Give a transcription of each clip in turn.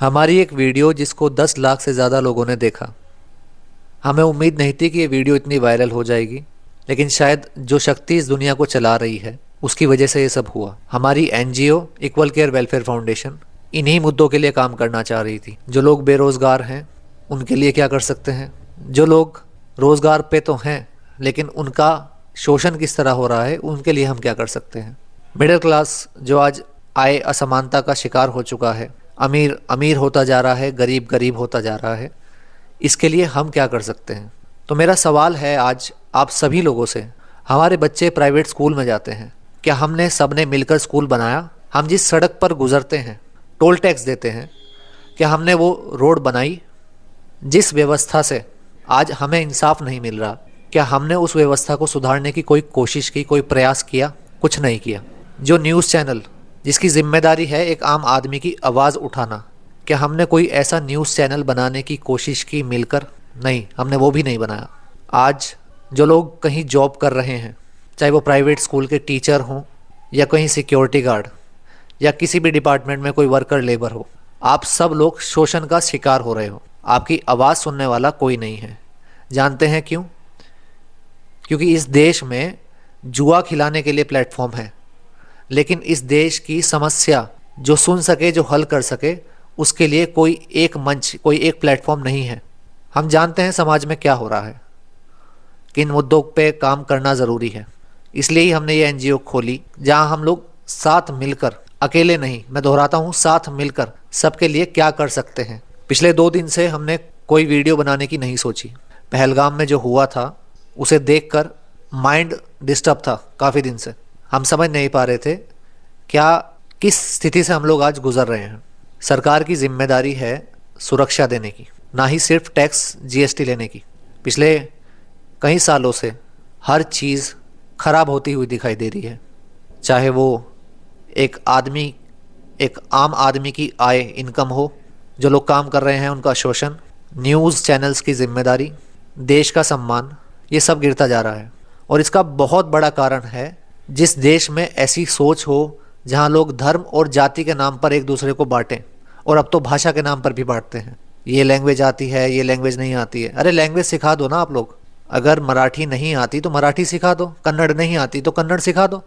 हमारी एक वीडियो जिसको 10 लाख से ज़्यादा लोगों ने देखा। हमें उम्मीद नहीं थी कि ये वीडियो इतनी वायरल हो जाएगी, लेकिन शायद जो शक्ति इस दुनिया को चला रही है उसकी वजह से ये सब हुआ। हमारी NGO equal care welfare foundation इन्हीं मुद्दों के लिए काम करना चाह रही थी। जो लोग बेरोज़गार हैं उनके लिए क्या कर सकते हैं, जो लोग रोज़गार पे तो हैं लेकिन उनका शोषण किस तरह हो रहा है उनके लिए हम क्या कर सकते हैं। मिडिल क्लास जो आज आय असमानता का शिकार हो चुका है, अमीर अमीर होता जा रहा है, गरीब गरीब होता जा रहा है, इसके लिए हम क्या कर सकते हैं। तो मेरा सवाल है आज आप सभी लोगों से, हमारे बच्चे प्राइवेट स्कूल में जाते हैं, क्या हमने सबने मिलकर स्कूल बनाया? हम जिस सड़क पर गुजरते हैं, टोल टैक्स देते हैं, क्या हमने वो रोड बनाई? जिस व्यवस्था से आज हमें इंसाफ नहीं मिल रहा, क्या हमने उस व्यवस्था को सुधारने की कोई कोशिश की, कोई प्रयास किया? कुछ नहीं किया। जो न्यूज़ चैनल जिसकी जिम्मेदारी है एक आम आदमी की आवाज़ उठाना, क्या हमने कोई ऐसा न्यूज़ चैनल बनाने की कोशिश की मिलकर? नहीं, हमने वो भी नहीं बनाया। आज जो लोग कहीं जॉब कर रहे हैं, चाहे वो प्राइवेट स्कूल के टीचर हों या कहीं सिक्योरिटी गार्ड या किसी भी डिपार्टमेंट में कोई वर्कर लेबर हो, आप सब लोग शोषण का शिकार हो रहे हो। आपकी आवाज़ सुनने वाला कोई नहीं है। जानते हैं क्यों? क्योंकि इस देश में जुआ खिलाने के लिए प्लेटफॉर्म है, लेकिन इस देश की समस्या जो सुन सके, जो हल कर सके, उसके लिए कोई एक मंच, कोई एक प्लेटफॉर्म नहीं है। हम जानते हैं समाज में क्या हो रहा है, किन मुद्दों पे काम करना ज़रूरी है। इसलिए ही हमने ये एनजीओ खोली जहां हम लोग साथ मिलकर, अकेले नहीं, मैं दोहराता हूं, साथ मिलकर सबके लिए क्या कर सकते हैं। पिछले 2 दिन से हमने कोई वीडियो बनाने की नहीं सोची। पहलगाम में जो हुआ था उसे देखकर माइंड डिस्टर्ब था काफ़ी दिन से। हम समझ नहीं पा रहे थे क्या, किस स्थिति से हम लोग आज गुजर रहे हैं। सरकार की जिम्मेदारी है सुरक्षा देने की, ना ही सिर्फ टैक्स जीएसटी लेने की। पिछले कई सालों से हर चीज़ खराब होती हुई दिखाई दे रही है, चाहे वो एक आम आदमी की आय, इनकम हो, जो लोग काम कर रहे हैं उनका शोषण, न्यूज़ चैनल्स की जिम्मेदारी, देश का सम्मान, ये सब गिरता जा रहा है। और इसका बहुत बड़ा कारण है जिस देश में ऐसी सोच हो जहां लोग धर्म और जाति के नाम पर एक दूसरे को बांटें, और अब तो भाषा के नाम पर भी बांटते हैं। ये लैंग्वेज आती है, ये लैंग्वेज नहीं आती है। अरे लैंग्वेज सिखा दो ना आप लोग। अगर मराठी नहीं आती तो मराठी सिखा दो, कन्नड़ नहीं आती तो कन्नड़ सिखा दो,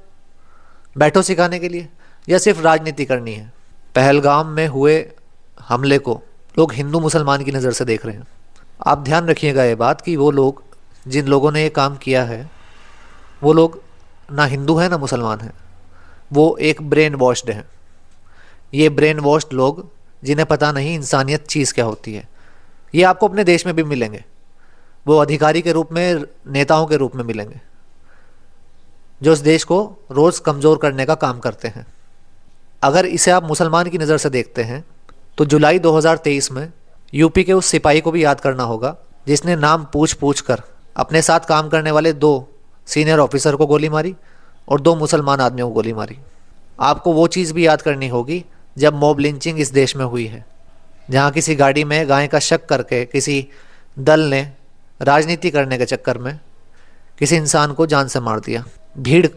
बैठो सिखाने के लिए। या सिर्फ राजनीति करनी है? पहलगाम में हुए हमले को लोग हिंदू मुसलमान की नज़र से देख रहे हैं। आप ध्यान रखिएगा ये बात कि वो लोग, जिन लोगों ने ये काम किया है, वो लोग ना हिंदू हैं ना मुसलमान हैं, वो एक ब्रेन वॉश्ड हैं। ये ब्रेन वॉश्ड लोग जिन्हें पता नहीं इंसानियत चीज़ क्या होती है। ये आपको अपने देश में भी मिलेंगे। वो अधिकारी के रूप में, नेताओं के रूप में मिलेंगे, जो इस देश को रोज़ कमज़ोर करने का काम करते हैं। अगर इसे आप मुसलमान की नज़र से देखते हैं तो जुलाई 2023 में यूपी के उस सिपाही को भी याद करना होगा जिसने नाम पूछ पूछ कर अपने साथ काम करने वाले 2 सीनियर ऑफिसर को गोली मारी और 2 मुसलमान आदमियों को गोली मारी। आपको वो चीज़ भी याद करनी होगी जब मॉब लिंचिंग इस देश में हुई है, जहाँ किसी गाड़ी में गाय का शक करके किसी दल ने राजनीति करने के चक्कर में किसी इंसान को जान से मार दिया। भीड़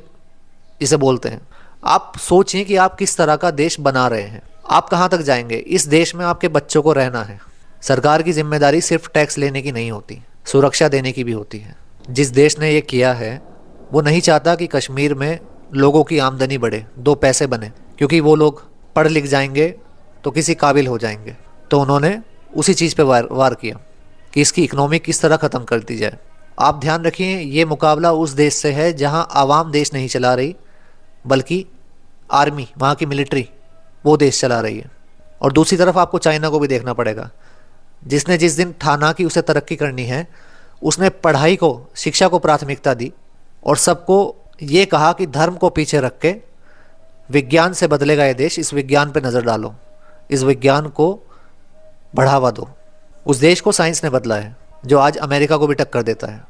इसे बोलते हैं। आप सोचिए कि आप किस तरह का देश बना रहे हैं, आप कहाँ तक जाएंगे। इस देश में आपके बच्चों को रहना है। सरकार की जिम्मेदारी सिर्फ टैक्स लेने की नहीं होती, सुरक्षा देने की भी होती है। जिस देश ने ये किया है वो नहीं चाहता कि कश्मीर में लोगों की आमदनी बढ़े, 2 पैसे बने, क्योंकि वो लोग पढ़ लिख जाएंगे तो किसी काबिल हो जाएंगे। तो उन्होंने उसी चीज़ पे वार किया कि इसकी इकोनॉमी किस तरह ख़त्म कर दी जाए। आप ध्यान रखिए, ये मुकाबला उस देश से है जहां आवाम देश नहीं चला रही, बल्कि आर्मी, वहाँ की मिलिट्री, वो देश चला रही है। और दूसरी तरफ आपको चाइना को भी देखना पड़ेगा, जिसने जिस दिन ठाना कि उसे तरक्की करनी है, उसने पढ़ाई को, शिक्षा को प्राथमिकता दी और सबको ये कहा कि धर्म को पीछे रख के विज्ञान से बदलेगा ये देश, इस विज्ञान पे नज़र डालो, इस विज्ञान को बढ़ावा दो। उस देश को साइंस ने बदला है जो आज अमेरिका को भी टक्कर देता है।